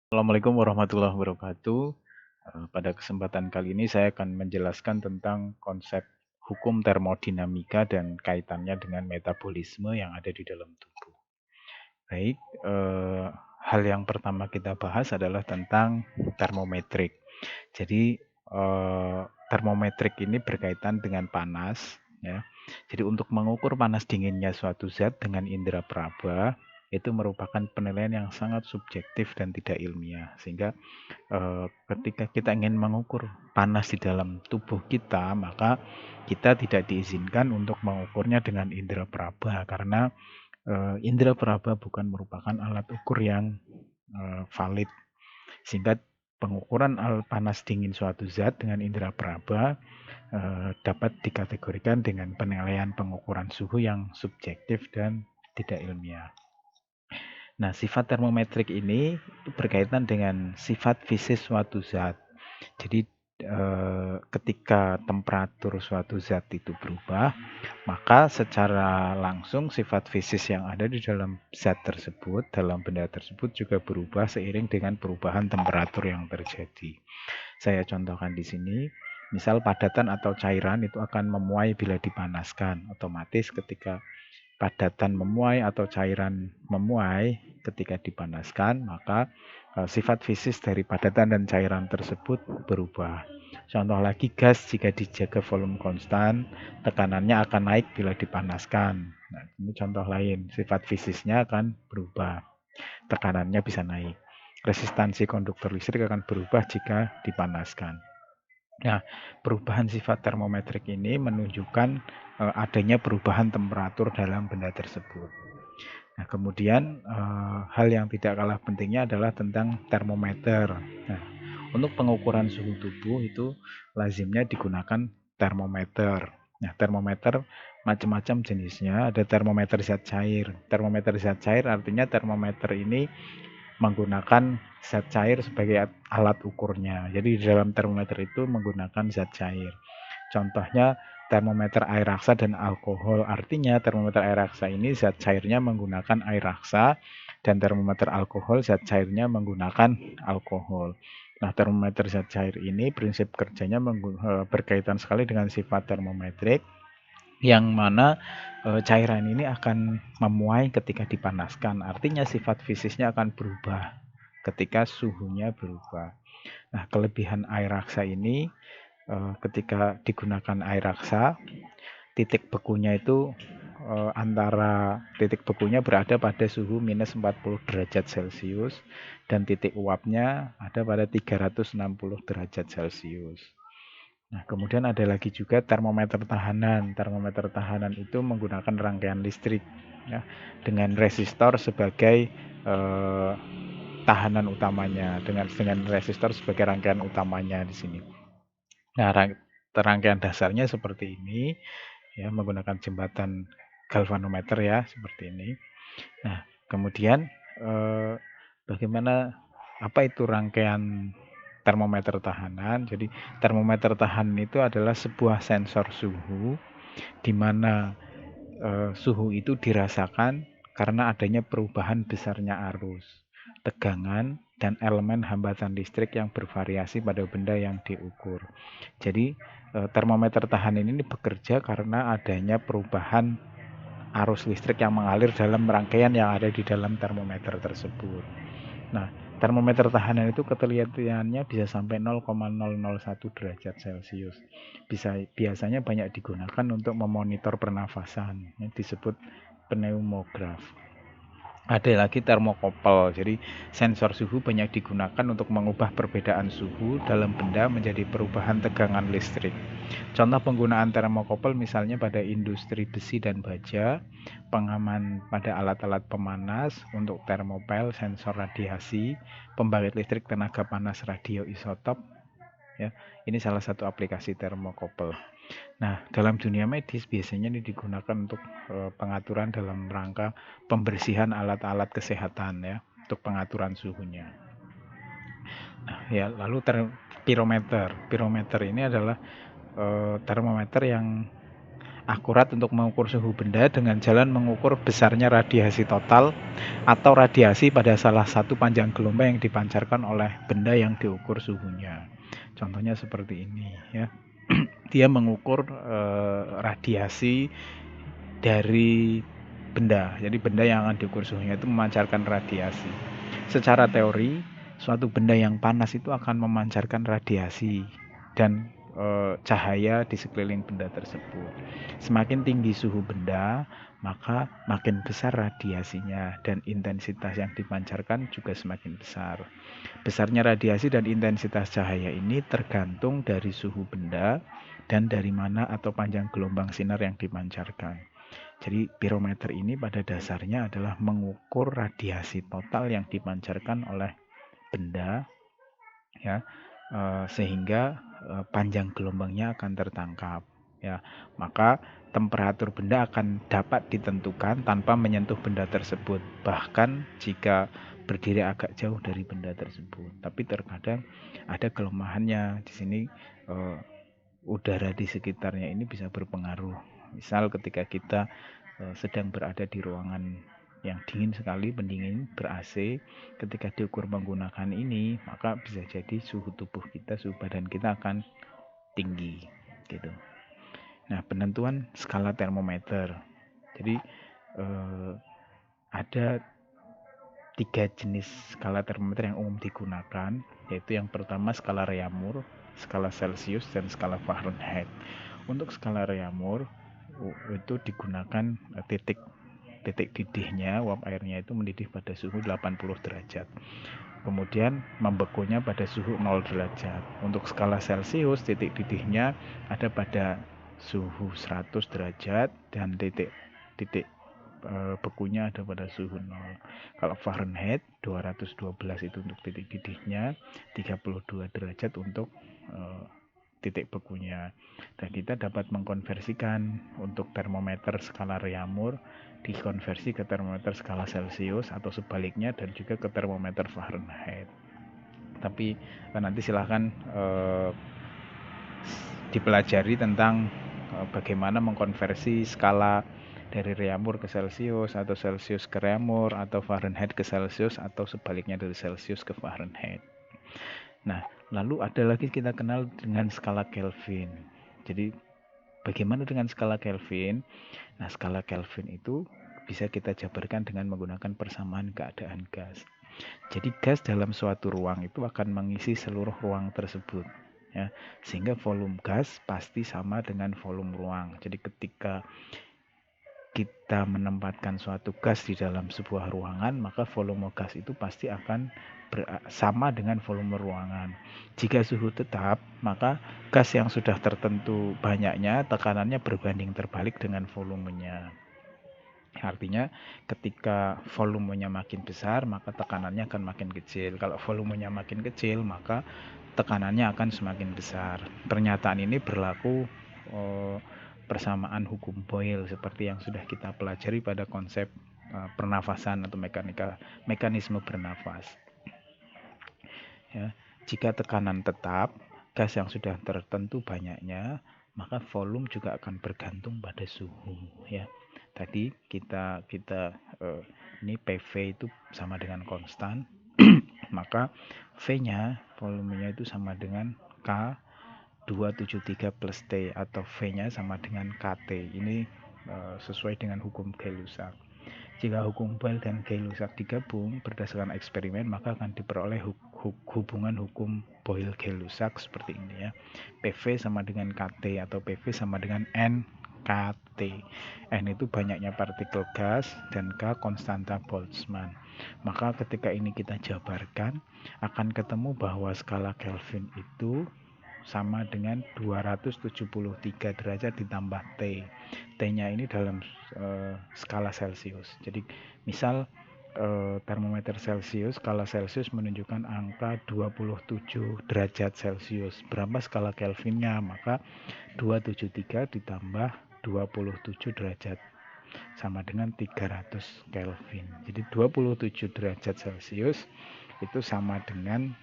Assalamualaikum warahmatullahi wabarakatuh. Pada kesempatan kali ini saya akan menjelaskan tentang konsep hukum termodinamika dan kaitannya dengan metabolisme yang ada di dalam tubuh. Baik, hal yang pertama kita bahas adalah tentang termometrik. Jadi, termometrik ini berkaitan dengan panas, ya. Jadi untuk mengukur panas dinginnya suatu zat dengan indera peraba, itu merupakan penilaian yang sangat subjektif dan tidak ilmiah. Sehingga, ketika kita ingin mengukur panas di dalam tubuh kita, maka kita tidak diizinkan untuk mengukurnya dengan indera peraba, karena, indera peraba bukan merupakan alat ukur yang, valid. Sehingga pengukuran panas dingin suatu zat dengan indera peraba dapat dikategorikan dengan penilaian pengukuran suhu yang subjektif dan tidak ilmiah. Nah, sifat termometrik ini itu berkaitan dengan sifat fisis suatu zat. Jadi, ketika temperatur suatu zat itu berubah, maka secara langsung sifat fisis yang ada di dalam zat tersebut, dalam benda tersebut juga berubah seiring dengan perubahan temperatur yang terjadi. Saya contohkan di sini, misal padatan atau cairan itu akan memuai bila dipanaskan. Otomatis ketika padatan memuai atau cairan memuai ketika dipanaskan, maka sifat fisis dari padatan dan cairan tersebut berubah. Contoh lagi, gas jika dijaga volume konstan, tekanannya akan naik bila dipanaskan. Nah, ini contoh lain, sifat fisisnya akan berubah, tekanannya bisa naik. Resistansi konduktor listrik akan berubah jika dipanaskan. Nah, perubahan sifat termometrik ini menunjukkan adanya perubahan temperatur dalam benda tersebut. Nah, kemudian hal yang tidak kalah pentingnya adalah tentang termometer. Nah, untuk pengukuran suhu tubuh itu lazimnya digunakan termometer. Nah, termometer macam-macam jenisnya, ada termometer zat cair. Termometer zat cair artinya termometer ini menggunakan zat cair sebagai alat ukurnya. Jadi di dalam termometer itu menggunakan zat cair. Contohnya termometer air raksa dan alkohol. Artinya termometer air raksa ini zat cairnya menggunakan air raksa, dan termometer alkohol zat cairnya menggunakan alkohol. Nah, termometer zat cair ini prinsip kerjanya berkaitan sekali dengan sifat termometrik, yang mana cairan ini akan memuai ketika dipanaskan. Artinya sifat fisisnya akan berubah ketika suhunya berubah. Nah, kelebihan air raksa ini ketika digunakan air raksa, titik bekunya itu antara titik bekunya berada pada suhu minus 40 derajat Celcius dan titik uapnya ada pada 360 derajat Celcius. Nah, kemudian ada lagi juga termometer tahanan. Termometer tahanan itu menggunakan rangkaian listrik, ya, dengan resistor sebagai tahanan utamanya, dengan resistor sebagai rangkaian utamanya di sini. Nah, rangkaian dasarnya seperti ini, ya, menggunakan jembatan galvanometer, ya, seperti ini. Nah, kemudian bagaimana, apa itu rangkaian termometer tahanan? Jadi termometer tahanan itu adalah sebuah sensor suhu di mana suhu itu dirasakan karena adanya perubahan besarnya arus, tegangan, dan elemen hambatan listrik yang bervariasi pada benda yang diukur. Jadi termometer tahanan ini bekerja karena adanya perubahan arus listrik yang mengalir dalam rangkaian yang ada di dalam termometer tersebut. Nah, termometer tahanan itu ketelitiannya bisa sampai 0,001 derajat Celcius. Biasanya banyak digunakan untuk memonitor pernafasan, yang disebut pneumograf. Ada lagi termokopel. Jadi sensor suhu banyak digunakan untuk mengubah perbedaan suhu dalam benda menjadi perubahan tegangan listrik. Contoh penggunaan termokopel misalnya pada industri besi dan baja, pengaman pada alat-alat pemanas, untuk termopel, sensor radiasi, pembangkit listrik tenaga panas radioisotop. Ya, ini salah satu aplikasi termokopel. Nah, dalam dunia medis biasanya ini digunakan untuk pengaturan dalam rangka pembersihan alat-alat kesehatan, ya, untuk pengaturan suhunya. Nah, ya, lalu pirometer. Pirometer ini adalah termometer yang akurat untuk mengukur suhu benda dengan jalan mengukur besarnya radiasi total atau radiasi pada salah satu panjang gelombang yang dipancarkan oleh benda yang diukur suhunya. Contohnya seperti ini ya. Dia mengukur radiasi dari benda. Jadi benda yang akan diukur suhunya itu memancarkan radiasi. Secara teori, suatu benda yang panas itu akan memancarkan radiasi dan cahaya di sekeliling benda tersebut. Semakin tinggi suhu benda, maka makin besar radiasinya dan intensitas yang dipancarkan juga semakin besar. Besarnya radiasi dan intensitas cahaya ini tergantung dari suhu benda dan dari mana atau panjang gelombang sinar yang dipancarkan. Jadi pirometer ini pada dasarnya adalah mengukur radiasi total yang dipancarkan oleh benda ya, sehingga panjang gelombangnya akan tertangkap ya. Maka temperatur benda akan dapat ditentukan tanpa menyentuh benda tersebut, bahkan jika berdiri agak jauh dari benda tersebut. Tapi terkadang ada kelemahannya di sini, udara di sekitarnya ini bisa berpengaruh. Misal ketika kita sedang berada di ruangan yang dingin sekali, pendingin, ber-AC, ketika diukur menggunakan ini, maka bisa jadi suhu tubuh kita, suhu badan kita akan tinggi gitu. Nah, penentuan skala termometer. Jadi ada 3 jenis skala termometer yang umum digunakan, yaitu yang pertama skala Reaumur, skala Celsius, dan skala Fahrenheit. Untuk skala Reaumur itu digunakan titik didihnya, uap airnya itu mendidih pada suhu 80 derajat. Kemudian membekunya pada suhu 0 derajat. Untuk skala Celsius, titik didihnya ada pada suhu 100 derajat dan titik bekunya ada pada suhu 0. Kalau Fahrenheit 212 itu untuk titik didihnya, 32 derajat untuk titik bekunya. Dan kita dapat mengkonversikan untuk termometer skala Reaumur dikonversi ke termometer skala Celsius atau sebaliknya, dan juga ke termometer Fahrenheit. Tapi nanti silahkan dipelajari tentang bagaimana mengkonversi skala dari Reaumur ke Celsius, atau Celsius ke Reaumur, atau Fahrenheit ke Celsius, atau sebaliknya dari Celsius ke Fahrenheit. Nah, lalu ada lagi kita kenal dengan skala Kelvin. Jadi bagaimana dengan skala Kelvin? Nah, skala Kelvin itu bisa kita jabarkan dengan menggunakan persamaan keadaan gas. Jadi gas dalam suatu ruang itu akan mengisi seluruh ruang tersebut ya, sehingga volume gas pasti sama dengan volume ruang. Jadi ketika kita menempatkan suatu gas di dalam sebuah ruangan, maka volume gas itu pasti akan sama dengan volume ruangan. Jika suhu tetap, maka gas yang sudah tertentu banyaknya, tekanannya berbanding terbalik dengan volumenya. Artinya ketika volumenya makin besar, maka tekanannya akan makin kecil. Kalau volumenya makin kecil, maka tekanannya akan semakin besar. Pernyataan ini berlaku persamaan hukum Boyle seperti yang sudah kita pelajari pada konsep pernafasan atau mekanisme bernafas. Ya, jika tekanan tetap, gas yang sudah tertentu banyaknya, maka volume juga akan bergantung pada suhu. Ya, tadi kita ini PV itu sama dengan konstan, maka V-nya volumenya itu sama dengan K 273 plus T, atau V-nya sama dengan KT. Ini sesuai dengan hukum Gay-Lussac. Jika hukum Boyle dan Gay-Lussac digabung berdasarkan eksperimen, maka akan diperoleh hubungan hukum Boyle-Gay-Lussac seperti ini ya. PV sama dengan KT, atau PV sama dengan NKT. N itu banyaknya partikel gas dan K konstanta Boltzmann. Maka ketika ini kita jabarkan, akan ketemu bahwa skala Kelvin itu sama dengan 273 derajat ditambah T. T-nya ini dalam skala Celsius. Jadi misal termometer Celsius, skala Celsius menunjukkan angka 27 derajat Celsius. Berapa skala Kelvinnya? Maka 273 ditambah 27 derajat sama dengan 300 Kelvin. Jadi 27 derajat Celsius itu sama dengan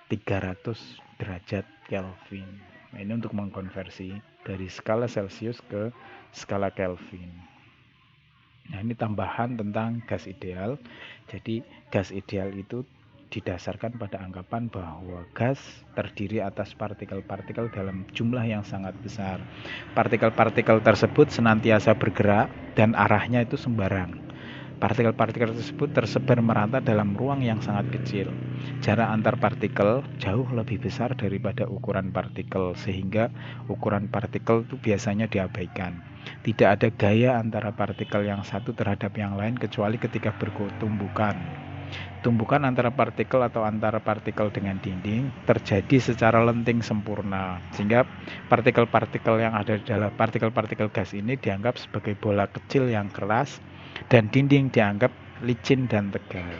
300 derajat Kelvin. Nah, ini untuk mengkonversi. dari skala Celcius ke skala Kelvin. Nah, ini tambahan tentang gas ideal. Jadi gas ideal itu didasarkan pada anggapan bahwa gas terdiri atas partikel-partikel dalam jumlah yang sangat besar. Partikel-partikel tersebut senantiasa bergerak dan arahnya itu sembarang. Partikel-partikel tersebut tersebar merata dalam ruang yang sangat kecil. Jarak antar partikel jauh lebih besar daripada ukuran partikel, sehingga ukuran partikel itu biasanya diabaikan. Tidak ada gaya antara partikel yang satu terhadap yang lain kecuali ketika bertumbukan. Tumbukan antara partikel atau antara partikel dengan dinding terjadi secara lenting sempurna, sehingga partikel-partikel yang ada dalam partikel-partikel gas ini dianggap sebagai bola kecil yang keras dan dinding dianggap licin dan tegar.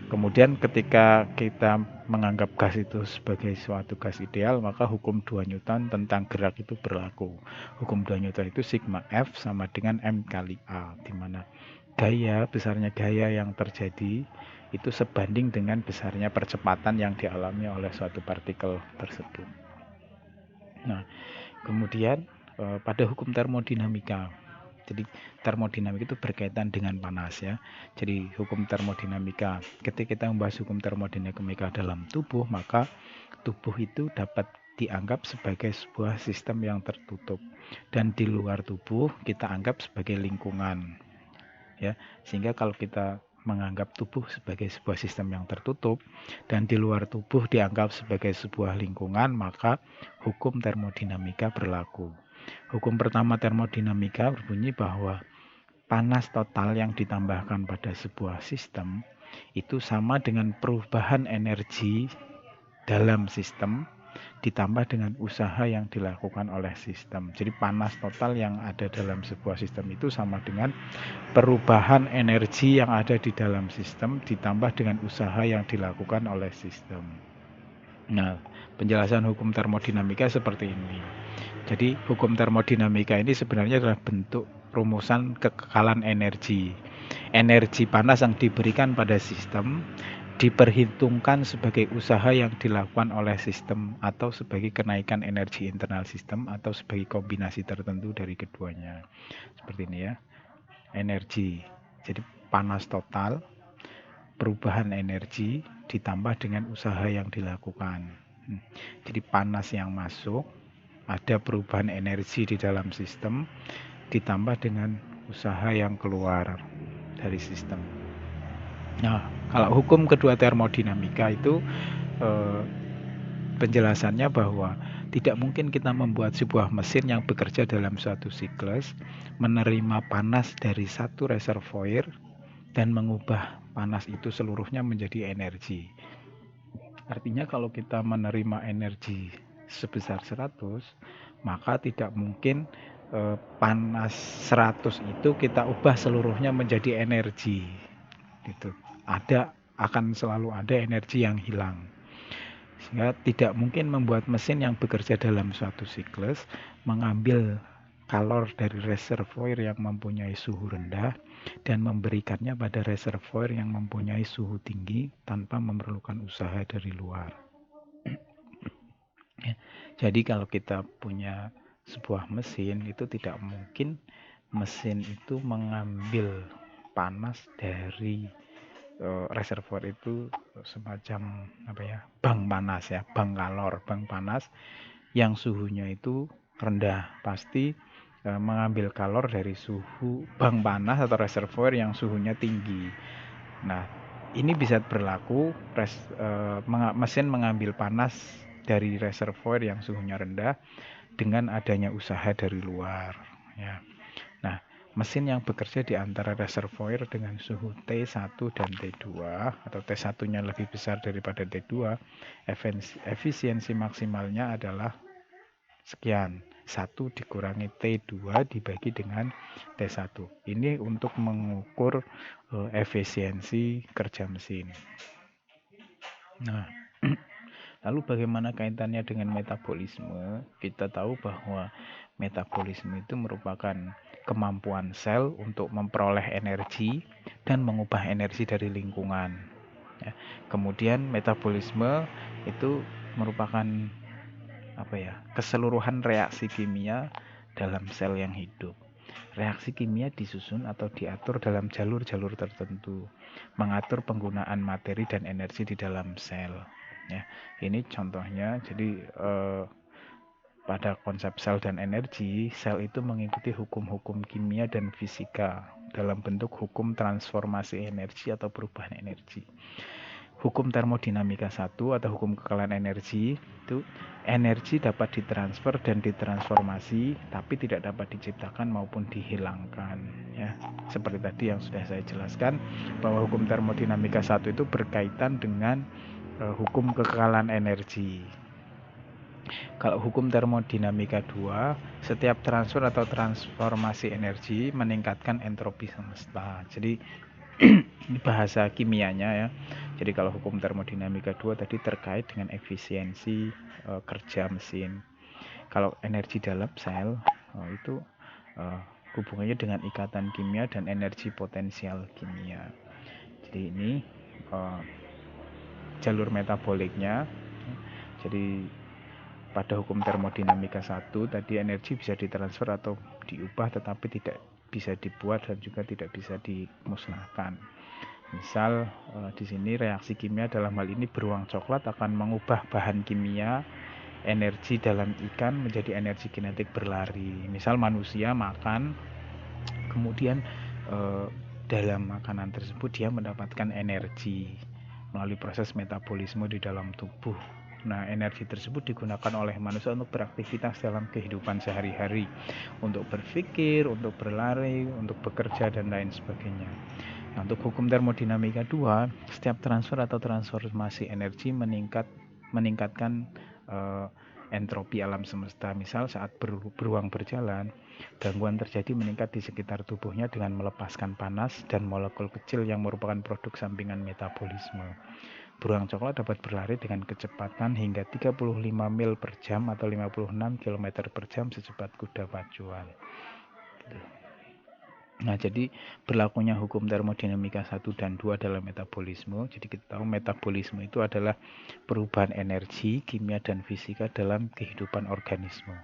Kemudian ketika kita menganggap gas itu sebagai suatu gas ideal, maka hukum 2 Newton tentang gerak itu berlaku. Hukum 2 Newton itu sigma F sama dengan M kali A, di mana besarnya gaya yang terjadi itu sebanding dengan besarnya percepatan yang dialami oleh suatu partikel tersebut. Nah, kemudian pada hukum termodinamika. Jadi termodinamika itu berkaitan dengan panas ya. Jadi hukum termodinamika, ketika kita membahas hukum termodinamika dalam tubuh, maka tubuh itu dapat dianggap sebagai sebuah sistem yang tertutup, dan di luar tubuh kita anggap sebagai lingkungan. Ya, sehingga kalau kita menganggap tubuh sebagai sebuah sistem yang tertutup dan di luar tubuh dianggap sebagai sebuah lingkungan, maka hukum termodinamika berlaku. Hukum pertama termodinamika berbunyi bahwa panas total yang ditambahkan pada sebuah sistem itu sama dengan perubahan energi dalam sistem ditambah dengan usaha yang dilakukan oleh sistem. Jadi panas total yang ada dalam sebuah sistem itu sama dengan perubahan energi yang ada di dalam sistem ditambah dengan usaha yang dilakukan oleh sistem. Nah, penjelasan hukum termodinamika seperti ini. Jadi hukum termodinamika ini sebenarnya adalah bentuk rumusan kekekalan energi. Energi panas yang diberikan pada sistem diperhitungkan sebagai usaha yang dilakukan oleh sistem atau sebagai kenaikan energi internal sistem atau sebagai kombinasi tertentu dari keduanya. Seperti ini ya. Energi. Jadi panas total, perubahan energi ditambah dengan usaha yang dilakukan. Jadi panas yang masuk, ada perubahan energi di dalam sistem ditambah dengan usaha yang keluar dari sistem. Nah, kalau hukum kedua termodinamika itu penjelasannya bahwa tidak mungkin kita membuat sebuah mesin yang bekerja dalam suatu siklus, menerima panas dari satu reservoir dan mengubah panas itu seluruhnya menjadi energi. Artinya kalau kita menerima energi sebesar 100, maka tidak mungkin panas 100 itu kita ubah seluruhnya menjadi energi. Gitu. Akan selalu ada energi yang hilang. Sehingga tidak mungkin membuat mesin yang bekerja dalam suatu siklus mengambil kalor dari reservoir yang mempunyai suhu rendah dan memberikannya pada reservoir yang mempunyai suhu tinggi tanpa memerlukan usaha dari luar. Jadi kalau kita punya sebuah mesin, itu tidak mungkin mesin itu mengambil panas dari reservoir itu semacam bank panas ya, bank kalor, bank panas yang suhunya itu rendah, pasti mengambil kalor dari suhu bank panas atau reservoir yang suhunya tinggi. Nah, ini bisa berlaku mesin mengambil panas dari reservoir yang suhunya rendah dengan adanya usaha dari luar ya. Nah, mesin yang bekerja di antara reservoir dengan suhu T1 dan T2 atau T1-nya lebih besar daripada T2, efisiensi maksimalnya adalah sekian. 1 dikurangi T2 dibagi dengan T1. Ini untuk mengukur efisiensi kerja mesin. Nah, lalu bagaimana kaitannya dengan metabolisme? Kita tahu bahwa metabolisme itu merupakan kemampuan sel untuk memperoleh energi dan mengubah energi dari lingkungan. Ya. Kemudian metabolisme itu merupakan keseluruhan reaksi kimia dalam sel yang hidup. Reaksi kimia disusun atau diatur dalam jalur-jalur tertentu, mengatur penggunaan materi dan energi di dalam sel. Ya, ini contohnya. Jadi pada konsep sel dan energi, sel itu mengikuti hukum-hukum kimia dan fisika dalam bentuk hukum transformasi energi atau perubahan energi. Hukum termodinamika 1 atau hukum kekalahan energi itu energi dapat ditransfer dan ditransformasi tapi tidak dapat diciptakan maupun dihilangkan, ya. Seperti tadi yang sudah saya jelaskan bahwa hukum termodinamika 1 itu berkaitan dengan hukum kekalahan energi. Kalau hukum termodinamika 2, setiap transfer atau transformasi energi meningkatkan entropi semesta. Jadi ini bahasa kimianya, ya. Jadi kalau hukum termodinamika 2 tadi terkait dengan efisiensi kerja mesin. Kalau energi dalam sel itu hubungannya dengan ikatan kimia dan energi potensial kimia. Jadi ini jalur metaboliknya. Jadi pada hukum termodinamika 1 tadi energi bisa ditransfer atau diubah tetapi tidak bisa dibuat dan juga tidak bisa dimusnahkan. Misal di sini reaksi kimia dalam hal ini beruang coklat akan mengubah bahan kimia energi dalam ikan menjadi energi kinetik berlari. Misal manusia makan, kemudian dalam makanan tersebut dia mendapatkan energi melalui proses metabolisme di dalam tubuh. Nah, energi tersebut digunakan oleh manusia untuk beraktivitas dalam kehidupan sehari-hari, untuk berpikir, untuk berlari, untuk bekerja, dan lain sebagainya. Nah, untuk hukum termodinamika 2, setiap transfer atau transformasi energi meningkatkan entropi alam semesta. Misal saat beruang berjalan, gangguan terjadi meningkat di sekitar tubuhnya dengan melepaskan panas dan molekul kecil yang merupakan produk sampingan metabolisme. Beruang coklat dapat berlari dengan kecepatan hingga 35 mil per jam atau 56 km per jam secepat kuda pacuan. Nah, jadi berlakunya hukum termodinamika 1 dan 2 dalam metabolisme. Jadi kita tahu metabolisme itu adalah perubahan energi, kimia, dan fisika dalam kehidupan organisme.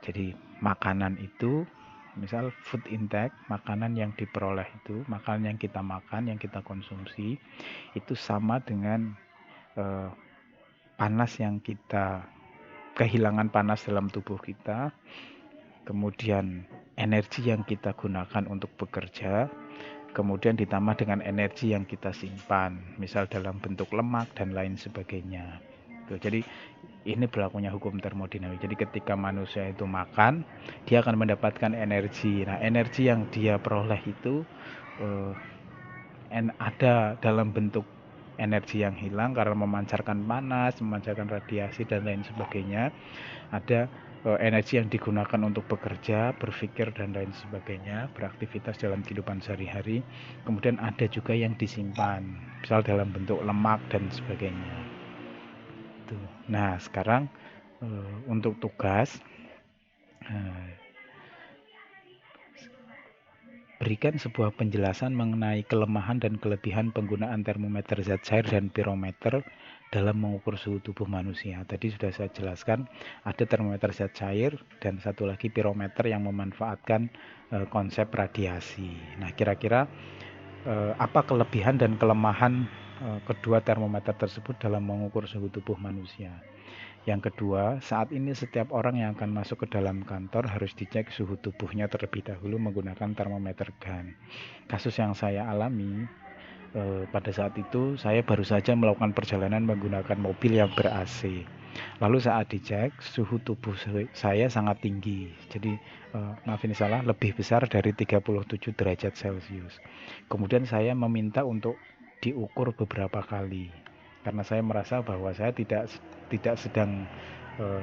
Jadi makanan itu, misal food intake, makanan yang diperoleh itu, makanan yang kita makan, yang kita konsumsi, itu sama dengan panas yang kita, kehilangan panas dalam tubuh kita, kemudian energi yang kita gunakan untuk bekerja, kemudian ditambah dengan energi yang kita simpan, misal dalam bentuk lemak dan lain sebagainya. Jadi ini berlakunya hukum termodinamika. Jadi ketika manusia itu makan, dia akan mendapatkan energi. Nah, energi yang dia peroleh itu ada dalam bentuk energi yang hilang karena memancarkan panas, memancarkan radiasi, dan lain sebagainya. Ada energi yang digunakan untuk bekerja, berpikir, dan lain sebagainya, beraktivitas dalam kehidupan sehari-hari. Kemudian ada juga yang disimpan, misal dalam bentuk lemak dan sebagainya. Nah, sekarang untuk tugas, berikan sebuah penjelasan mengenai kelemahan dan kelebihan penggunaan termometer zat cair dan pirometer dalam mengukur suhu tubuh manusia. Tadi sudah saya jelaskan, ada termometer zat cair dan satu lagi pirometer yang memanfaatkan konsep radiasi. Nah, kira-kira apa kelebihan dan kelemahan kedua termometer tersebut dalam mengukur suhu tubuh manusia? Yang kedua, saat ini setiap orang yang akan masuk ke dalam kantor harus dicek suhu tubuhnya terlebih dahulu menggunakan termometer gun. Kasus yang saya alami, pada saat itu saya baru saja melakukan perjalanan menggunakan mobil yang ber-AC. Lalu saat dicek, suhu tubuh saya sangat tinggi. Jadi, maaf ini salah, lebih besar dari 37 derajat Celcius. Kemudian saya meminta untuk diukur beberapa kali. Karena saya merasa bahwa saya tidak sedang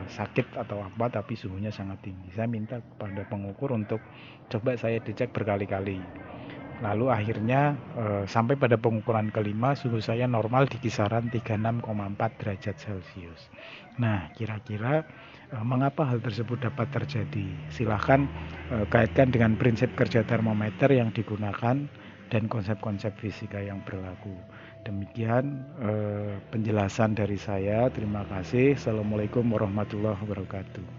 sakit atau apa, tapi suhunya sangat tinggi. Saya minta kepada pengukur untuk coba saya dicek berkali-kali. Lalu akhirnya sampai pada pengukuran kelima, suhu saya normal di kisaran 36,4 derajat Celcius. Nah, kira-kira mengapa hal tersebut dapat terjadi? Silahkan kaitkan dengan prinsip kerja termometer yang digunakan dan konsep-konsep fisika yang berlaku. Demikian penjelasan dari saya. Terima kasih. Assalamualaikum warahmatullahi wabarakatuh.